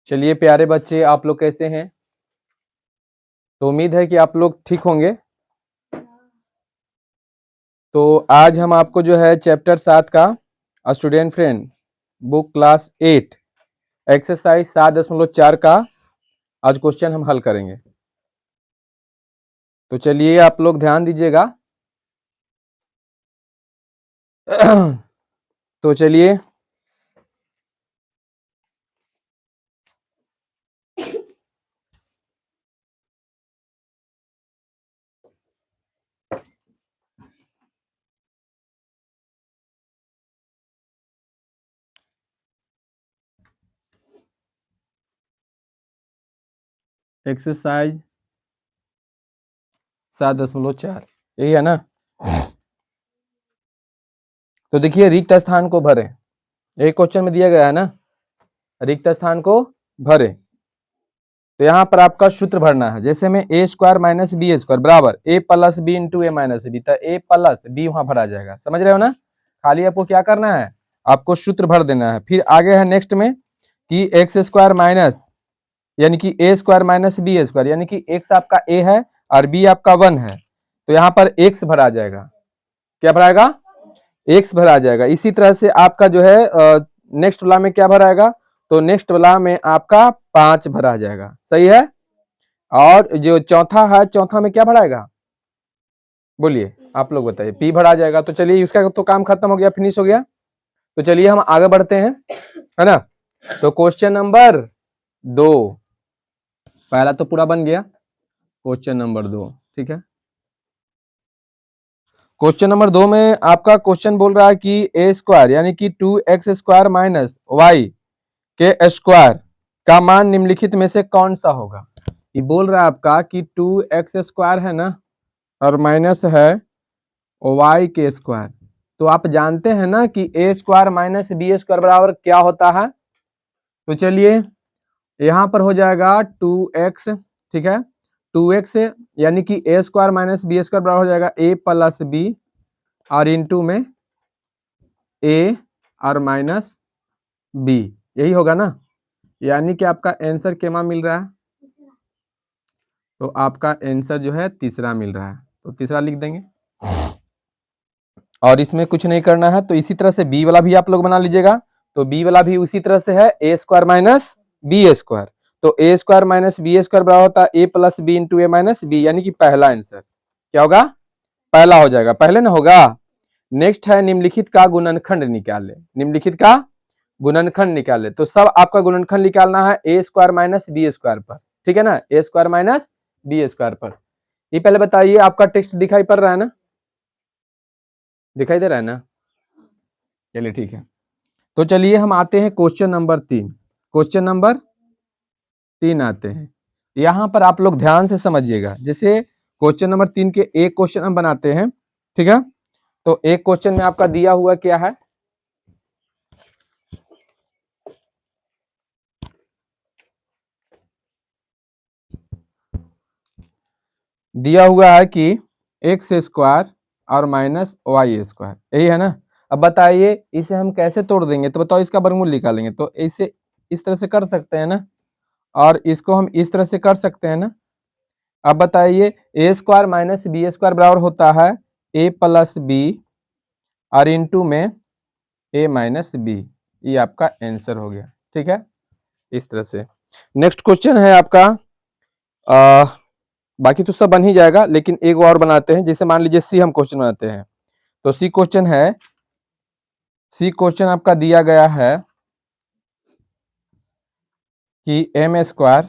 चलिए प्यारे बच्चे, आप लोग कैसे हैं? तो उम्मीद है कि आप लोग ठीक होंगे। तो आज हम आपको जो है चैप्टर 7 का student friend book class 8 exercise 7.4 का आज क्वेश्चन हम हल करेंगे। तो चलिए आप लोग ध्यान दीजिएगा। तो चलिए एक्सरसाइज 7.4 यही है ना। तो देखिए रिक्त स्थान को भरें, एक क्वेश्चन में दिया गया है ना, रिक्त स्थान को भरें। तो यहाँ पर आपका सूत्र भरना है, जैसे में ए स्क्वायर माइनस बी स्क्वायर बराबर ए plus B into A minus B, तो ए प्लस बी वहां भरा जाएगा। समझ रहे हो ना? खाली आपको क्या करना है, आपको सूत्र भर देना है। फिर आगे है नेक्स्ट में कि एक्स स्क्वायर माइनस यानी कि ए स्क्वायर माइनस बी स्क्वायर, यानी कि एक्स आपका ए है और बी आपका 1 है, तो यहाँ पर एक्स भरा जाएगा। क्या भराएगा? एक्स भरा जाएगा। इसी तरह से आपका जो है नेक्स्ट वाला में क्या भराएगा, तो नेक्स्ट वाला में आपका 5 भरा जाएगा। सही है। और जो चौथा है, चौथा में क्या भराएगा, बोलिए आप लोग बताइए। पी भरा जाएगा। तो चलिए इसका तो काम खत्म हो गया, फिनिश हो गया। तो चलिए हम आगे बढ़ते हैं, है ना। तो क्वेश्चन नंबर 2, पहला तो पूरा बन गया, क्वेश्चन नंबर 2, ठीक है। क्वेश्चन नंबर 2 में आपका क्वेश्चन बोल रहा है कि ए स्क्वायर यानी कि 2x स्क्वायर माइनस वाई के स्क्वायर का मान निम्नलिखित में से कौन सा होगा। ये बोल रहा है आपका कि 2x स्क्वायर है ना और माइनस है वाई के स्क्वायर। तो आप जानते हैं ना कि ए स्क्वायर माइनस बी स्क्वायर बराबर क्या होता है। तो चलिए यहां पर हो जाएगा 2x, ठीक है। 2x यानी कि ए स्क्वायर माइनस बी स्क्वायर बराबर हो जाएगा ए प्लस बी और इंटू में ए और माइनस बी, यही होगा ना। यानी कि आपका आंसर क्या मिल रहा है, तो आपका आंसर जो है तीसरा मिल रहा है, तो तीसरा लिख देंगे। और इसमें कुछ नहीं करना है। तो इसी तरह से बी वाला भी आप लोग बना लीजिएगा। तो बी वाला भी उसी तरह से है, ए स्क्वायर माइनस बी स्क्वायर। तो ए स्क्वायर माइनस बी स्क्वायर बराबर होता है ए plus B into A minus B, यानी कि पहला आंसर क्या होगा, पहला हो जाएगा, पहले ना होगा। नेक्स्ट है निम्नलिखित का गुणनखंड निकाले। निम्नलिखित का गुणनखंड निकाले, तो सब आपका गुणनखंड निकालना है ए स्क्वायर माइनस बी स्क्वायर पर, ठीक है ना। ए स्क्वायर माइनस बी स्क्वायर पर। ये पहले बताइए, आपका टेक्स्ट दिखाई पड़ रहा है ना, दिखाई दे रहा है ना? चलिए ठीक है। तो चलिए हम आते हैं क्वेश्चन नंबर 3। क्वेश्चन नंबर 3 आते हैं। यहां पर आप लोग ध्यान से समझिएगा। जैसे क्वेश्चन नंबर 3 के एक क्वेश्चन हम बनाते हैं, ठीक है। तो एक क्वेश्चन में आपका दिया हुआ क्या है, दिया हुआ है कि एक्स स्क्वायर और माइनस वाई स्क्वायर, यही है ना। अब बताइए इसे हम कैसे तोड़ देंगे, तो बताओ इसका वर्गमूल निकालेंगे। तो इसे इस तरह से कर सकते हैं ना, और इसको हम इस तरह से कर सकते हैं ना। अब बताइए ए स्क्वायर माइनस बी स्क्वायर बराबर होता है ए प्लस बी और इंटू में ए माइनस बी। ये आपका आंसर हो गया, ठीक है। इस तरह से नेक्स्ट क्वेश्चन है आपका, बाकी तो सब बन ही जाएगा, लेकिन एक और बनाते हैं। जैसे मान लीजिए सी हम क्वेश्चन बनाते हैं। तो सी क्वेश्चन है, सी क्वेश्चन आपका दिया गया है कि एम स्क्वायर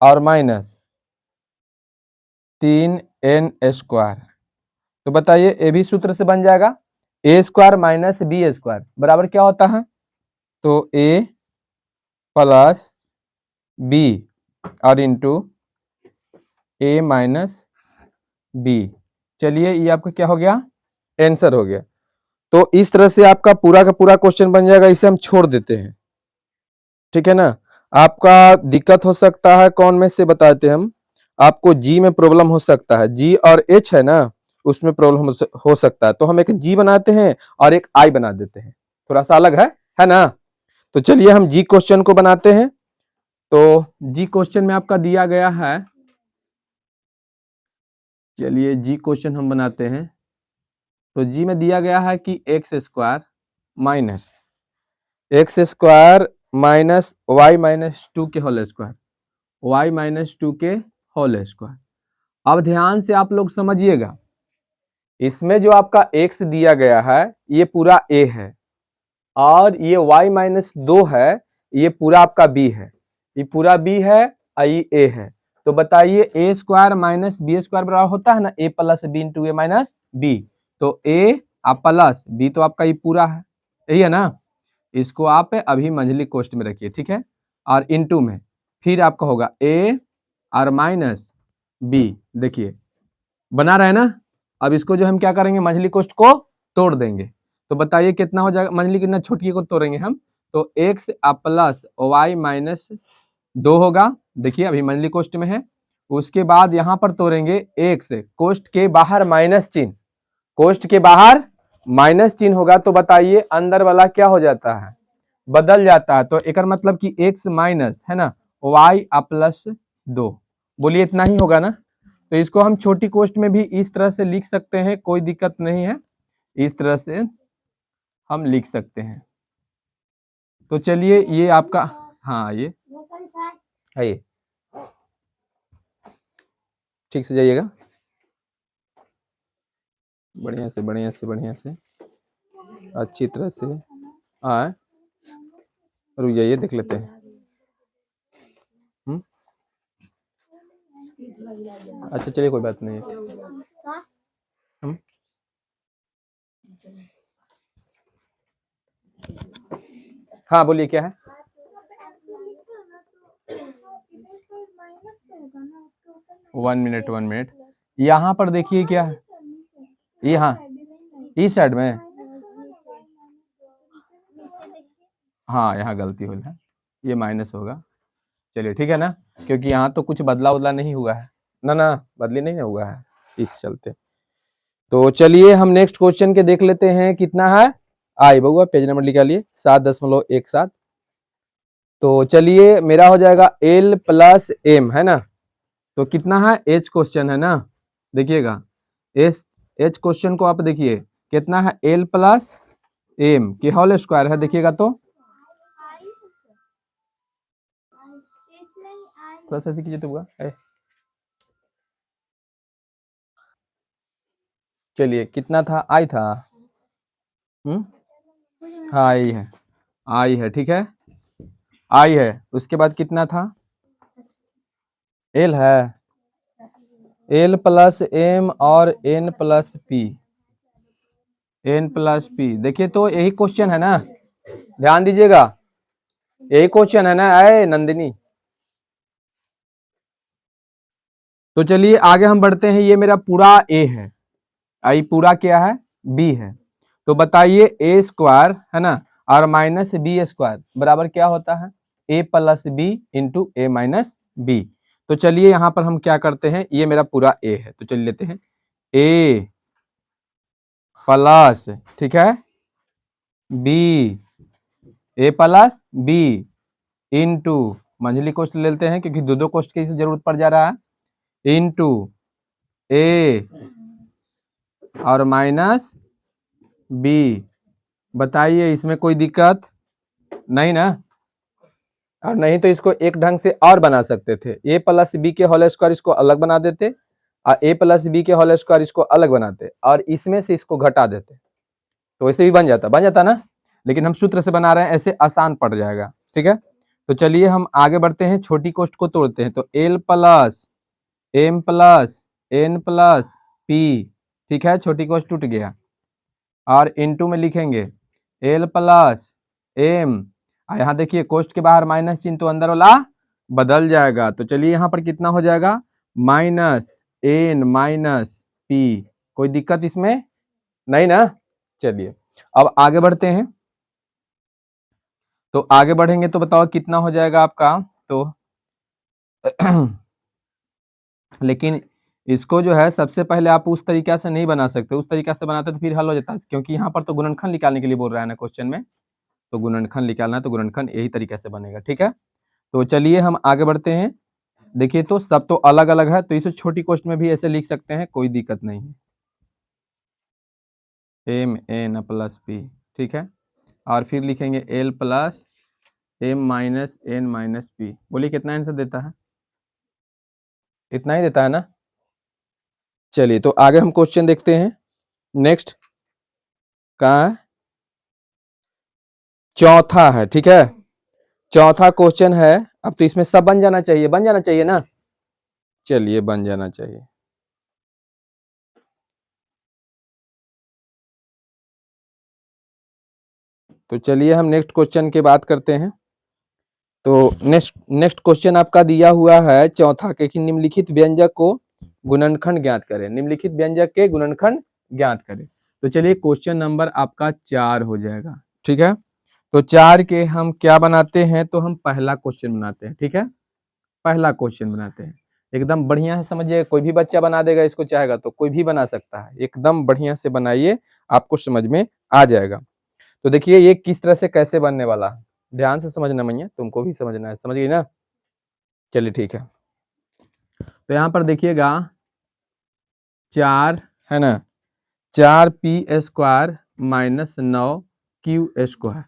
और माइनस 3n स्क्वायर। तो बताइए ये भी सूत्र से बन जाएगा, ए स्क्वायर माइनस बी स्क्वायर बराबर क्या होता है, तो ए प्लस बी और इंटू ए माइनस बी। चलिए ये आपका क्या हो गया, आंसर हो गया। तो इस तरह से आपका पूरा का पूरा क्वेश्चन बन जाएगा। इसे हम छोड़ देते हैं, ठीक है ना। आपका दिक्कत हो सकता है कौन में से बताते हैं हम, आपको जी में प्रॉब्लम हो सकता है, जी और एच है ना, उसमें प्रॉब्लम हो सकता है। तो हम एक जी बनाते हैं और एक आई बना देते हैं, थोड़ा सा अलग है ना। तो चलिए हम जी क्वेश्चन को बनाते हैं। तो जी क्वेश्चन में आपका दिया गया है, चलिए जी क्वेश्चन हम बनाते हैं। तो जी में दिया गया है कि x square minus y minus two के whole square, y minus two के होल स्क्वायर। अब ध्यान से आप लोग समझिएगा, इसमें जो आपका x दिया गया है ये पूरा a है, और ये y माइनस 2 है ये पूरा आपका b है, ये पूरा b है और ये a है। तो बताइए a square minus B square बराबर होता है ना a plus B into A minus B. तो a आप प्लस b तो आपका ये पूरा है, यही है ना। इसको आप अभी मंझली कोष्ठ में रखिए, ठीक है। और इंटू में फिर आपका होगा a और माइनस b, देखिए बना रहा है ना। अब इसको जो हम क्या करेंगे, मंझली कोष्ठ को तोड़ देंगे। तो बताइए कितना हो जाएगा, मंझली कितना छोटी को तोड़ेंगे हम, तो x प्लस वाई माइनस 2 होगा। देखिए अभी मंझली कोष्ठ में है। उसके बाद यहाँ पर तोड़ेंगे x, कोष्ठ के बाहर माइनस चिन्ह, कोष्ठ के बाहर माइनस चिन्ह होगा। तो बताइए अंदर वाला क्या हो जाता है, बदल जाता है। तो एक मतलब कि x माइनस है ना वाई प्लस 2, बोलिए इतना ही होगा ना। तो इसको हम छोटी कोष्ठ में भी इस तरह से लिख सकते हैं, कोई दिक्कत नहीं है, इस तरह से हम लिख सकते हैं। तो चलिए ये आपका, हाँ ये आइए ठीक से जाइएगा, बढ़िया से बढ़िया से बढ़िया से अच्छी तरह से आए, रुक जाइए देख लेते हैं। अच्छा चलिए कोई बात नहीं। हाँ बोलिए क्या है। वन मिनट यहाँ पर देखिए क्या है, यहाँ इस साइड में, हाँ यहाँ गलती हो है, ये माइनस होगा। चलिए ठीक है ना, क्योंकि यहाँ तो कुछ बदला उदला नहीं हुआ है ना बदली नहीं हुआ है इस चलते। तो चलिए हम नेक्स्ट क्वेश्चन के देख लेते हैं कितना है। आई बउआ पेज नंबर निकालिए 7.17। तो चलिए मेरा हो जाएगा एल प्लस एम है ना। तो कितना है, एच क्वेश्चन है ना, देखिएगा एच क्वेश्चन को आप देखिए कितना है, एल प्लस एम के होल स्क्वायर है। देखिएगा तो थोड़ा सा देखिए तो चलिए कितना था, आई था, हाँ आई है ठीक है, आई है। उसके बाद कितना था, एल है, एल प्लस एम और N plus P, N plus P. देखिए तो यही क्वेश्चन है ना, ध्यान दीजिएगा यही क्वेश्चन है ना, आए नंदिनी। तो चलिए आगे हम बढ़ते हैं, ये मेरा पूरा ए है, आई पूरा क्या है, बी है। तो बताइए ए स्क्वायर है ना और माइनस बी स्क्वायर बराबर क्या होता है, ए plus B into A minus B. तो चलिए यहाँ पर हम क्या करते हैं, ये मेरा पूरा ए है, तो चलिए लेते हैं ए प्लस, ठीक है, बी, ए प्लस बी इंटू, मंझली कोष्ठ लेते हैं क्योंकि दो कोष्ठ की जरूरत पड़ जा रहा है, इंटू ए और माइनस बी। बताइए इसमें कोई दिक्कत नहीं ना, और नहीं तो इसको एक ढंग से और बना सकते थे, ए प्लस बी के होल स्क्वायर इसको अलग बना देते और ए प्लस बी के होल स्क्वायर इसको अलग बनाते और इसमें से इसको घटा देते, तो वैसे भी बन जाता ना। लेकिन हम सूत्र से बना रहे हैं, ऐसे आसान पड़ जाएगा, ठीक है। तो चलिए हम आगे बढ़ते हैं, छोटी कोष्ठ को तोड़ते हैं। तो L plus M plus N plus P, ठीक है, छोटी कोष्ठ टूट गया। और इनटू में लिखेंगे एल प्लस एम, यहाँ देखिए कोष्ठ के बाहर माइनस चिन्ह तो अंदर वाला बदल जाएगा। तो चलिए यहाँ पर कितना हो जाएगा, माइनस एन माइनस पी, कोई दिक्कत इसमें नहीं ना। चलिए अब आगे बढ़ते हैं, तो आगे बढ़ेंगे तो बताओ कितना हो जाएगा आपका। तो लेकिन इसको जो है सबसे पहले आप उस तरीका से नहीं बना सकते, उस तरीका से बनाते तो फिर हल हो जाता, क्योंकि यहाँ पर तो गुणनखंड निकालने के लिए बोल रहा है ना क्वेश्चन में। तो गुणनखंड निकालना है तो गुणनखंड यही तरीके से बनेगा। ठीक है, तो चलिए हम आगे बढ़ते हैं। देखिए तो सब तो अलग अलग है, तो इसे छोटी क्वेश्चन में भी ऐसे लिख सकते हैं, कोई दिक्कत नहीं है। एम एन प्लस पी, ठीक है, और फिर लिखेंगे L plus M minus N minus P. बोलिए कितना आंसर देता है? इतना ही देता है ना। चलिए तो आगे हम क्वेश्चन देखते हैं। नेक्स्ट कहाँ है? चौथा है। ठीक है, चौथा क्वेश्चन है। अब तो इसमें सब बन जाना चाहिए, बन जाना चाहिए ना। चलिए बन जाना चाहिए। तो चलिए हम नेक्स्ट क्वेश्चन की बात करते हैं। तो नेक्स्ट क्वेश्चन आपका दिया हुआ है चौथा के कि निम्नलिखित व्यंजक को गुणनखंड ज्ञात करें। निम्नलिखित व्यंजक के गुणनखंड ज्ञात करें। तो चलिए क्वेश्चन नंबर आपका 4 हो जाएगा। ठीक है, तो 4 के हम क्या बनाते हैं, तो हम पहला क्वेश्चन बनाते हैं। ठीक है, पहला क्वेश्चन बनाते हैं। एकदम बढ़िया है, समझिए कोई भी बच्चा बना देगा इसको, चाहेगा तो कोई भी बना सकता है। एकदम बढ़िया से बनाइए, आपको समझ में आ जाएगा। तो देखिए ये किस तरह से कैसे बनने वाला है, ध्यान से समझना मैया, तुमको भी समझना है, समझ गई ना। चलिए ठीक है, तो यहाँ पर देखिएगा 4 है ना, 4p² माइनस 9q²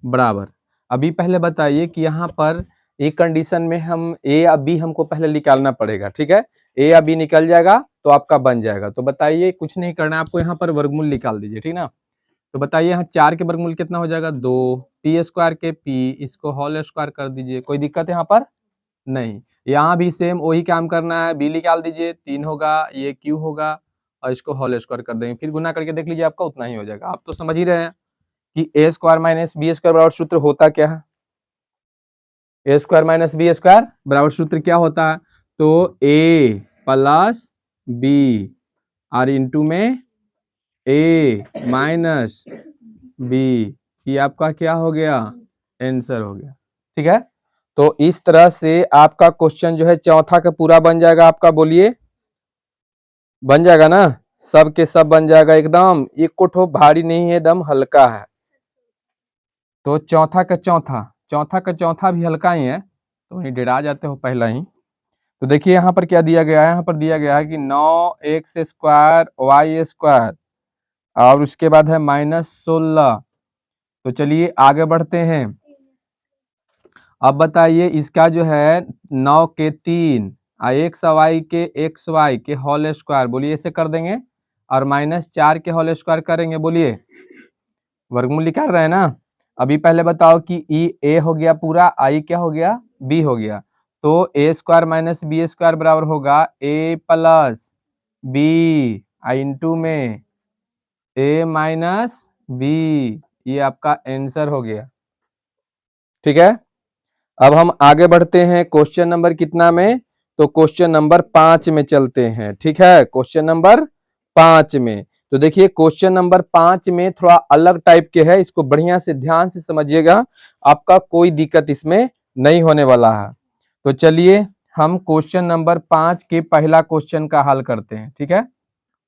बराबर। अभी पहले बताइए कि यहाँ पर एक कंडीशन में हम ए या बी हमको पहले निकालना पड़ेगा। ठीक है, ए या बी निकल जाएगा तो आपका बन जाएगा। तो बताइए, कुछ नहीं करना है आपको, यहाँ पर वर्गमूल निकाल दीजिए। ठीक ना, तो बताइए यहाँ 4 के वर्गमूल कितना हो जाएगा? 2, p² के p, इसको होल स्क्वायर कर दीजिए। कोई दिक्कत है यहाँ पर? नहीं। यहाँ भी सेम वही काम करना है, b निकाल दीजिए, 3 होगा, ये q होगा और इसको होल स्क्वायर कर देंगे, फिर गुना करके देख लीजिए आपका उतना ही हो जाएगा। आप तो समझ ही रहे हैं कि a² माइनस b² बराबर सूत्र होता क्या है। a² माइनस b² बराबर सूत्र क्या होता है? तो a प्लस b और इंटू में a माइनस b, ये आपका क्या हो गया? आंसर हो गया। ठीक है, तो इस तरह से आपका क्वेश्चन जो है चौथा का पूरा बन जाएगा आपका। बोलिए बन जाएगा ना, सब के सब बन जाएगा एकदम, एक कोठो भारी नहीं है, एकदम हल्का है। तो चौथा का चौथा भी हल्का ही है, तो वही डरा जाते हो पहला ही। तो देखिए यहाँ पर क्या दिया गया है, यहाँ पर दिया गया है कि 9x² y² और उसके बाद है -16। तो चलिए आगे बढ़ते हैं। अब बताइए इसका जो है 9 के 3 और xy के होल स्क्वायर, बोलिए ऐसे कर देंगे, और -4 के होल स्क्वायर करेंगे। बोलिए वर्गमूल निकाल रहे हैं ना। अभी पहले बताओ कि ए हो गया पूरा, आई क्या हो गया? बी हो गया। तो a² माइनस b² बराबर होगा a प्लस बी इंटू में a माइनस बी, ये आपका आंसर हो गया। ठीक है, अब हम आगे बढ़ते हैं क्वेश्चन नंबर कितना में, तो क्वेश्चन नंबर 5 में चलते हैं। ठीक है, क्वेश्चन नंबर 5 में। तो देखिए क्वेश्चन नंबर 5 में थोड़ा अलग टाइप के है, इसको बढ़िया से ध्यान से समझिएगा, आपका कोई दिक्कत इसमें नहीं होने वाला है। तो चलिए हम क्वेश्चन नंबर 5 के पहला क्वेश्चन का हल करते हैं। ठीक है,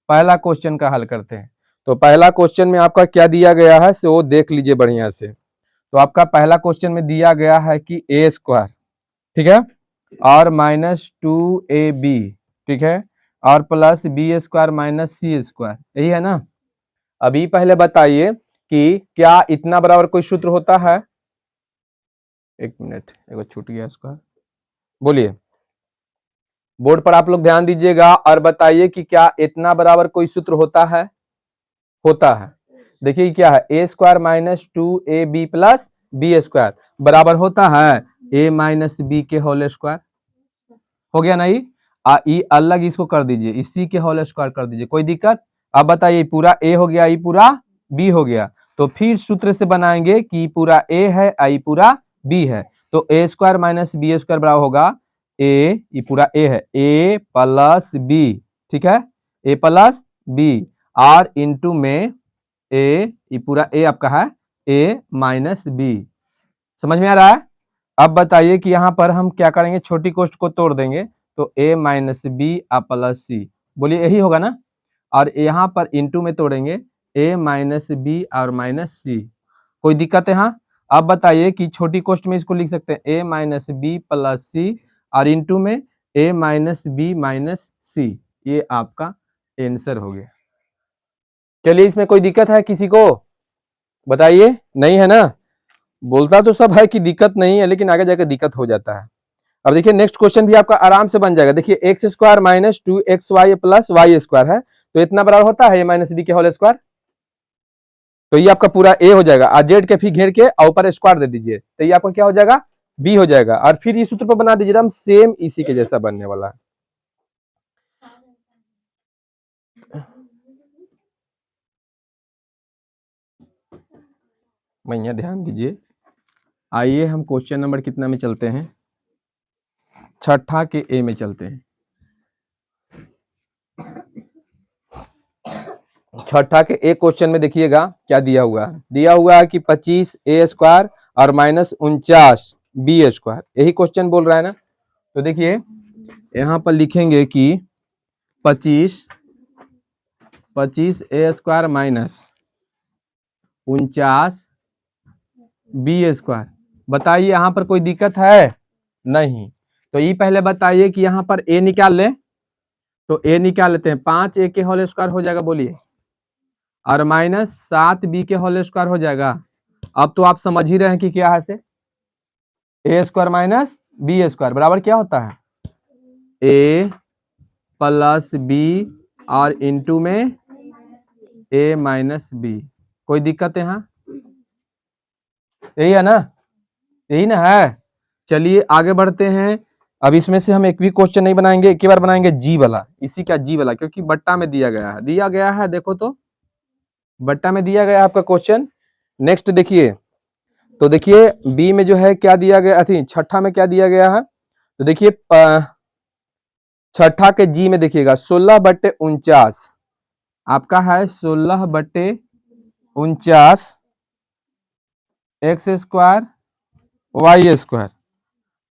पहला क्वेश्चन का हल करते हैं। तो पहला क्वेश्चन में आपका क्या दिया गया है सो वो देख लीजिए बढ़िया से। तो आपका पहला क्वेश्चन में दिया गया है कि a², ठीक है, और -2ab, ठीक है, और प्लस b² माइनस c², यही है ना। अभी पहले बताइए कि क्या इतना बराबर कोई सूत्र होता है? एक मिनट, एगो छूट गया इसका, बोलिए बोर्ड पर आप लोग ध्यान दीजिएगा और बताइए कि क्या इतना बराबर कोई सूत्र होता है? होता है। देखिए क्या है, a² minus 2ab plus b² बराबर होता है a माइनस b के होल स्क्वायर। हो गया नहीं, अलग इसको कर दीजिए, इसी के होल स्क्वायर कर दीजिए, कोई दिक्कत? अब बताइए पूरा a हो गया, ये पूरा b हो गया, तो फिर सूत्र से बनाएंगे कि पूरा a है, आई पूरा b है। तो a² माइनस b² बराबर होगा a, ये पूरा a है, a प्लस b, ठीक है, a प्लस b और इंटू में a, ये पूरा a आपका है a माइनस b। समझ में आ रहा है? अब बताइए कि यहाँ पर हम क्या करेंगे, छोटी कोष्ट को तोड़ देंगे, तो a माइनस बी प्लस सी, बोलिए यही होगा ना। और यहाँ पर इंटू में तोड़ेंगे a माइनस बी और माइनस सी, कोई दिक्कत है? यहाँ अब बताइए कि छोटी कोष्ट में इसको लिख सकते हैं a माइनस बी प्लस सी और इंटू में a माइनस बी माइनस सी, ये आपका आंसर हो गया। चलिए इसमें कोई दिक्कत है किसी को, बताइए, नहीं है ना? बोलता तो सब है कि दिक्कत नहीं है, लेकिन आगे जाकर दिक्कत हो जाता है। अब देखिए नेक्स्ट क्वेश्चन भी आपका आराम से बन जाएगा। देखिए X square minus 2xy plus Y square है, तो इतना बराबर होता है a माइनस बी के होल स्क्वायर। तो ये आपका पूरा a हो जाएगा और जेड के फिर घेर के और ऊपर स्क्वायर दे दीजिए, तो ये आपका क्या हो जाएगा, b हो जाएगा। और फिर ये सूत्र पर बना दीजिए, हम सेम इसी के जैसा बनने वाला है। भैया ध्यान दीजिए, आइए हम क्वेश्चन नंबर कितना में चलते हैं, छठा के ए में चलते हैं। छठा के एक क्वेश्चन में देखिएगा क्या दिया हुआ है, दिया हुआ है कि 25 ए स्क्वायर और माइनस 49 बी स्क्वायर, यही क्वेश्चन बोल रहा है ना। तो देखिए यहाँ पर लिखेंगे कि 25 ए स्क्वायर माइनस 49 बी स्क्वायर। बताइए यहाँ पर कोई दिक्कत है? नहीं। तो ये पहले बताइए कि यहाँ पर ए निकाल लें, तो ए निकाल लेते हैं, 5 ए के होल स्क्वायर हो जाएगा, बोलिए, और माइनस 7 बी के होल स्क्वायर हो जाएगा। अब तो आप समझ ही रहे हैं कि क्या है, से ए स्क्वायर माइनस बी स्क्वायर बराबर क्या होता है, ए प्लस बी और इंटू में ए माइनस बी। कोई दिक्कत है यहाँ? यही है ना, यही ना है। चलिए आगे बढ़ते हैं। अब इसमें से हम एक भी क्वेश्चन नहीं बनाएंगे, एक ही बार बनाएंगे जी वाला, इसी का जी वाला, क्योंकि बट्टा में दिया गया है, देखो तो बट्टा में दिया गया है आपका क्वेश्चन। नेक्स्ट देखिए, तो देखिए बी में जो है क्या दिया गया थी, छठा में क्या दिया गया है, तो देखिए छठा के जी में देखिएगा 16/49 आपका है, 16/49 एक्स स्क्वायर वाई स्क्वायर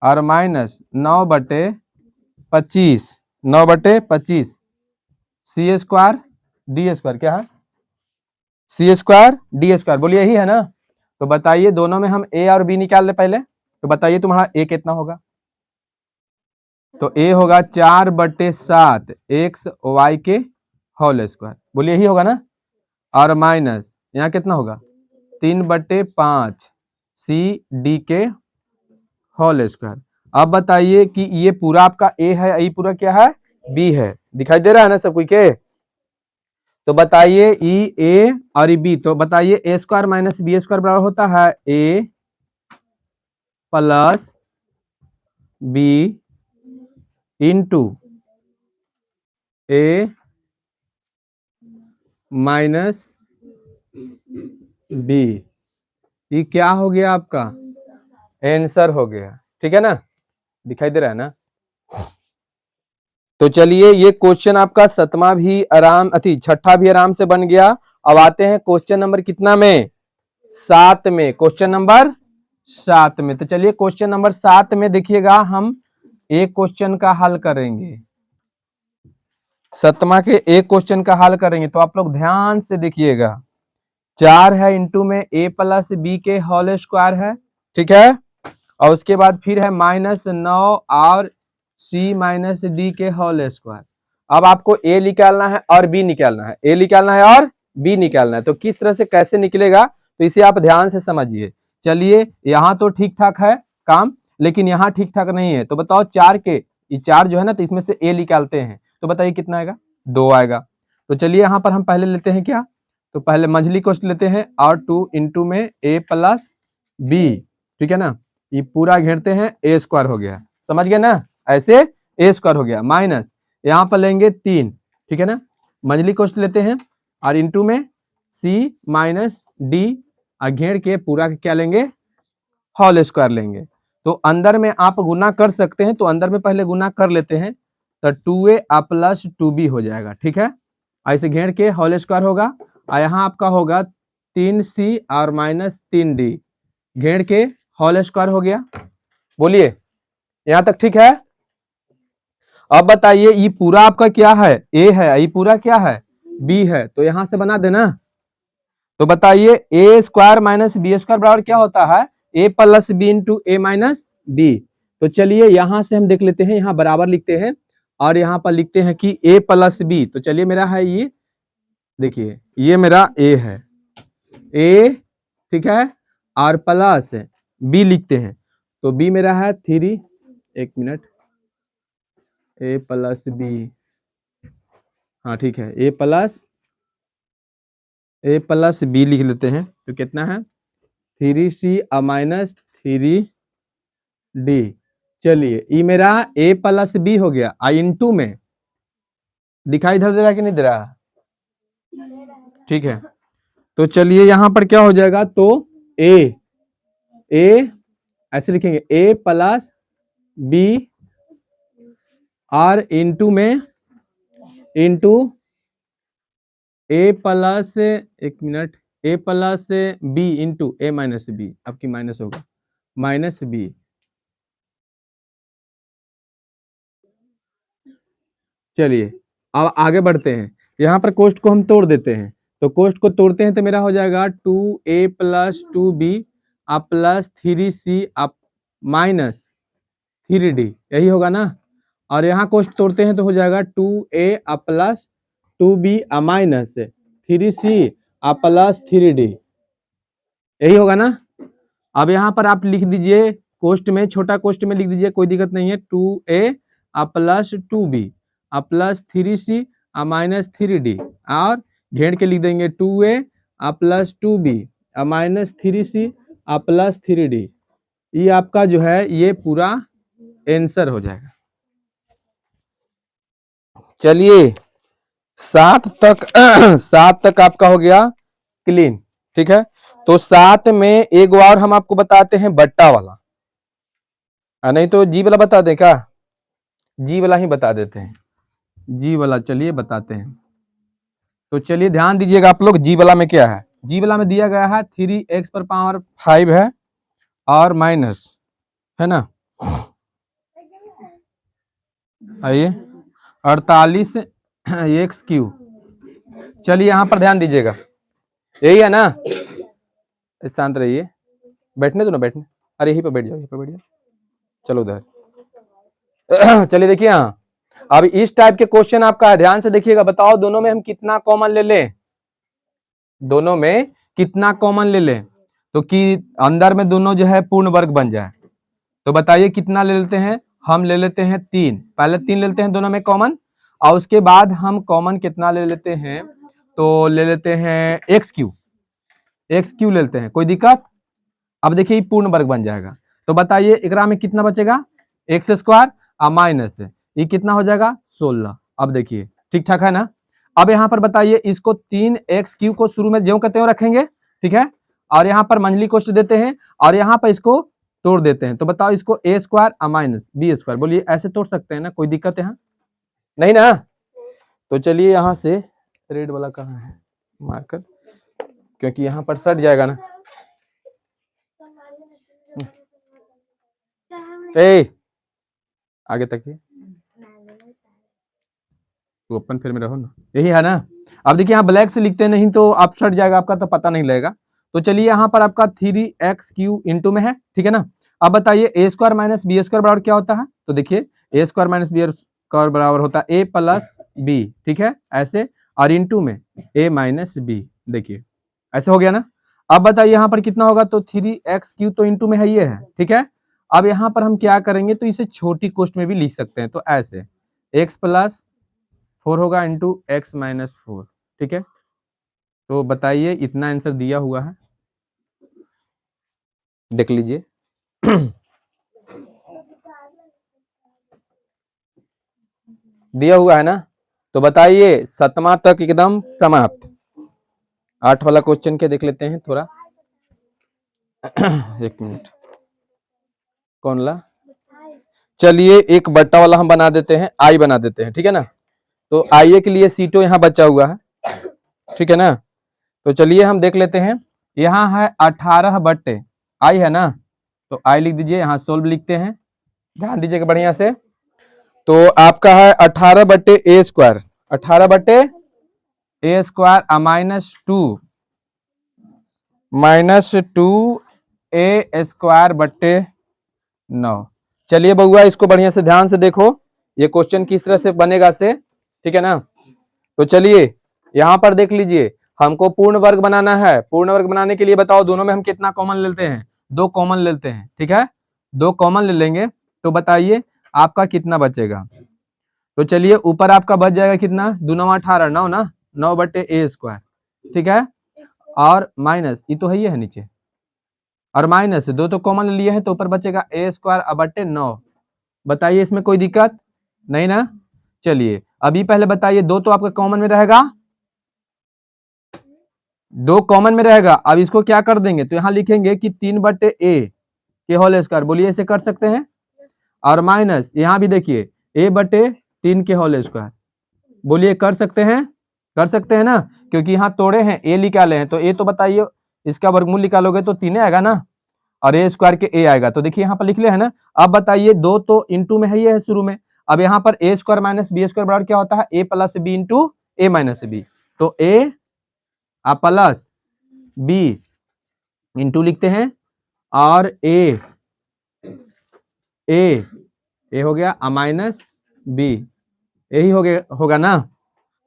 और माइनस 9/25 सी स्क्वायर डी स्क्वायर, क्या है, सी स्क्वायर डी स्क्वायर, बोलिए यही है ना। तो बताइए दोनों में हम ए और बी निकाल ले पहले, तो बताइए तुम्हारा ए कितना होगा, तो ए होगा 4/7 एक्स वाई के होल स्क्वायर, बोलिए यही होगा ना, और माइनस यहाँ कितना होगा 3/5 सी डी के होल स्क्वायर। अब बताइए कि ये पूरा आपका ए है, ये पूरा क्या है, बी है, दिखाई दे रहा है ना सब कोई के। तो बताइए ई ए और बी, तो बताइए ए स्क्वायर माइनस बी स्क्वायर बराबर होता है ए plus B into A minus B. ये क्या हो गया आपका, आंसर हो गया, ठीक है ना, दिखाई दे रहा है ना। तो चलिए ये क्वेश्चन आपका सतमा भी आराम छठा भी आराम से बन गया। अब आते हैं क्वेश्चन नंबर कितना में, 7 में, क्वेश्चन नंबर 7 में। तो चलिए क्वेश्चन नंबर 7 में देखिएगा, हम एक क्वेश्चन का हल करेंगे, सतमा के एक क्वेश्चन का हल करेंगे। तो आप लोग ध्यान से देखिएगा, 4 है इंटू में ए प्लस बी के होल स्क्वायर है, ठीक है, और उसके बाद फिर है -9 और सी माइनस डी के होल स्क्वायर। अब आपको ए निकालना है और बी निकालना है, ए निकालना है और बी निकालना है। तो किस तरह से कैसे निकलेगा, तो इसे आप ध्यान से समझिए। चलिए यहाँ तो ठीक ठाक है काम, लेकिन यहाँ ठीक ठाक नहीं है। तो बताओ 4 के, ये 4 जो है ना, तो इसमें से ए निकालते हैं, तो बताइए कितना आएगा, 2 आएगा। तो चलिए यहाँ पर हम पहले लेते हैं क्या, तो पहले मंझली कोष्ट लेते हैं, और 2 इंटू में ए प्लस बी, ठीक है ना, ये पूरा घेरते हैं, ए स्क्वायर हो गया, समझ गए ना, ऐसे ए स्क्वायर हो गया, माइनस यहाँ पर लेंगे 3, ठीक है ना, मंझली कोष्ट लेते हैं, और इंटू में सी माइनस डी, और घेर के पूरा क्या लेंगे, होल स्क्वायर लेंगे। तो अंदर में आप गुना कर सकते हैं, तो अंदर में पहले गुना कर लेते हैं, तो 2a प्लस 2b हो जाएगा, ठीक है, ऐसे घेर के होल स्क्वायर होगा, और यहाँ आपका होगा 3c और माइनस 3d, घेर के होल स्क्वायर हो गया। बोलिए यहां तक ठीक है। अब बताइए ये पूरा आपका क्या है, ए है, ये पूरा क्या है, बी है, तो यहां से बना देना, तो बताइए ए स्क्वायर माइनस बी स्क्वायर बराबर क्या होता है, ए plus B into A minus B. तो चलिए यहां से हम देख लेते हैं, यहाँ बराबर लिखते हैं और यहाँ पर लिखते हैं कि ए प्लस बी। तो चलिए मेरा है ये, देखिए ये मेरा ए है, ए ठीक है, और प्लस बी लिखते हैं। तो बी मेरा है 3, एक मिनट, ए प्लस बी, हाँ ठीक है, ए प्लस बी लिख लेते हैं। तो कितना है 3c माइनस 3d। चलिए ये मेरा a प्लस बी हो गया, आई इंटू में दिखाई इधर दे रहा है कि नहीं दे रहा, ठीक है। तो चलिए यहां पर क्या हो जाएगा, तो a ऐसे लिखेंगे a प्लस बी और इंटू में इंटू ए प्लस, एक minute, A plus B into A minus B, आपकी माइनस होगा माइनस बी। चलिए अब आगे बढ़ते हैं, यहाँ पर कोष्ट को हम तोड़ देते हैं। तो कोष्ट को तोड़ते हैं तो मेरा हो जाएगा 2a प्लस 2b आप प्लस 3c आप माइनस 3d, यही होगा ना। और यहाँ कोष्ट तोड़ते हैं तो हो जाएगा 2a आप प्लस 2b माइनस 3c आप प्लस 3d, यही होगा ना। अब यहाँ पर आप लिख दीजिए कोष्ट में, छोटा कोष्ट में लिख दीजिए, कोई दिक्कत नहीं है। 2a plus 2b plus 3c minus 3d, और घेर के लिख देंगे 2a plus 2b minus 3c plus 3d। ये आपका जो है ये पूरा आंसर हो जाएगा। चलिए 7 तक 7 तक आपका हो गया क्लीन, ठीक है। तो 7 में एक और हम आपको बताते हैं बट्टा वाला, नहीं तो जी वाला बता दें क्या, जी वाला ही बता देते हैं, जी वाला चलिए बताते हैं। तो चलिए ध्यान दीजिएगा आप लोग, जी वाला में क्या है। जी वाला में दिया गया है 3x पर पावर 5 है और माइनस है ना, आइए 48x3। चलिए यहाँ पर ध्यान दीजिएगा, यही है ना, शांत रहिए, बैठने दो ना, बैठने, अरे यहीं पर बैठ जाओ, यहीं पर बैठ जाओ, चलो उधर। चलिए देखिए यहाँ, अब इस टाइप के क्वेश्चन आपका है, ध्यान से देखिएगा। बताओ दोनों में हम कितना कॉमन ले लें, दोनों में कितना कॉमन ले लें, तो कि अंदर में दोनों जो है पूर्ण वर्ग बन जाए। तो बताइए कितना ले लेते हैं, हम ले लेते हैं 3, पहले 3 ले लेते हैं दोनों में कॉमन, और उसके बाद हम कॉमन कितना ले लेते हैं, तो ले लेते हैं x3 ले लेते हैं, कोई दिक्कत। अब देखिए पूर्ण वर्ग बन जाएगा। तो बताइए एकरा में कितना बचेगा, एक्स स्क्वायर माइनस ये कितना हो जाएगा 16। अब देखिए ठीक ठाक है ना। अब यहाँ पर बताइए इसको 3x3 को शुरू में ज्यों कहते हो रखेंगे, ठीक है, और यहाँ पर मंझली कोष्ट देते हैं और यहाँ पर इसको तोड़ देते हैं। तो बताओ इसको a square minus B square, बोलिए ऐसे तोड़ सकते हैं ना, कोई दिक्कत है यहाँ नहीं ना। तो चलिए यहाँ से रेड वाला कहाँ है मार्कर, क्योंकि यहाँ पर सट जाएगा ना। ए आगे तक ये तो ओपन फिर में रहो ना, यही है ना। अब देखिए यहाँ ब्लैक से लिखते नहीं तो आप सट जाएगा आपका, तो पता नहीं लगेगा। तो चलिए यहाँ पर आपका 3x3 इंटू में है, ठीक है ना। अब बताइए ए स्क्वायर माइनस बी स्क्वायर बराबर क्या होता है, तो देखिए ए स्क्वायर माइनस बी स्क्वायर बराबर होता है ए प्लस बी, ठीक है ऐसे, और इंटू में ए माइनस बी, देखिए ऐसे हो गया ना। अब बताइए यहाँ पर कितना होगा, तो 3x3 तो इंटू में है ये है, ठीक है। अब यहाँ पर हम क्या करेंगे, तो इसे छोटी कोष्ट में भी लिख सकते हैं, तो ऐसे x प्लस 4 होगा इंटू एक्स माइनस 4, ठीक है। तो बताइए इतना आंसर दिया हुआ है, देख लीजिए। दिया हुआ है ना। तो बताइए 7वां तक एकदम समाप्त। 8 वाला क्वेश्चन के देख लेते हैं थोड़ा। एक मिनट, कौन ला, चलिए एक बट्टा वाला हम बना देते हैं, आई बना देते हैं, ठीक है ना। तो आईए के लिए सीटो यहाँ बचा हुआ है, ठीक है ना। तो चलिए हम देख लेते हैं, यहाँ है 18 बट्टे आई है ना, तो आई लिख दीजिए, यहाँ सोल्व लिखते हैं, ध्यान दीजिएगा बढ़िया से। तो आपका है 18 बट्टे ए स्क्वायर, 18 बट्टे ए स्क्वायर माइनस 2 -2a² बट्टे 9। चलिए बउआ इसको बढ़िया से ध्यान से देखो, ये क्वेश्चन किस तरह से बनेगा से, ठीक है ना। तो चलिए यहां पर देख लीजिए, हमको पूर्ण वर्ग बनाना है। पूर्ण वर्ग बनाने के लिए बताओ दोनों में हम कितना कॉमन लेते हैं, 2 कॉमन लेते हैं, ठीक है 2 कॉमन ले लेंगे। तो बताइए आपका कितना बचेगा। तो चलिए ऊपर आपका बच जाएगा कितना, 2 9 18 9 ना, 9/a², ठीक है। और माइनस ये तो है नीचे, और माइनस 2 तो कॉमन लिए हैं तो ऊपर बचेगा a²/9। बताइए इसमें कोई दिक्कत नहीं ना। चलिए अभी पहले बताइए 2 तो आपका कॉमन में रहेगा, 2 कॉमन में रहेगा। अब इसको क्या कर देंगे, तो यहां लिखेंगे कि 3/a के होल स्क्वायर, बोलिए ऐसे कर सकते हैं। और माइनस यहां भी देखिए a/3 के होल स्क्वायर, बोलिए कर सकते हैं, कर सकते हैं ना, क्योंकि यहाँ तोड़े हैं a निकाले हैं। तो a तो बताइए इसका वर्गमूल निकालोगे तो 3 आएगा ना, और a² के a आएगा। तो देखिए यहाँ पर लिख ले है ना। अब बताइए 2 तो इंटू में है, ये है शुरू में। अब यहाँ पर a² - b² बराबर क्या होता है, a + b into a - b। तो a प्लस b इंटू लिखते हैं, और a हो गया माइनस b, यही होगा ना।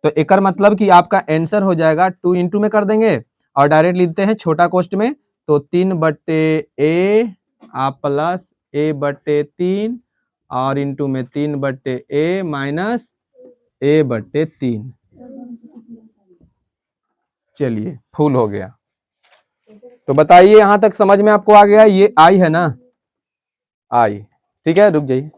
तो एकर मतलब कि आपका आंसर हो जाएगा 2 इंटू में कर देंगे और डायरेक्ट लिखते हैं छोटा कोष्ट में। तो 3/a प्लस a/3 और इंटू में 3/a माइनस a/3। चलिए फुल हो गया। तो बताइए यहां तक समझ में आपको आ गया, ये आई है ना, आई, ठीक है। रुक जाइए।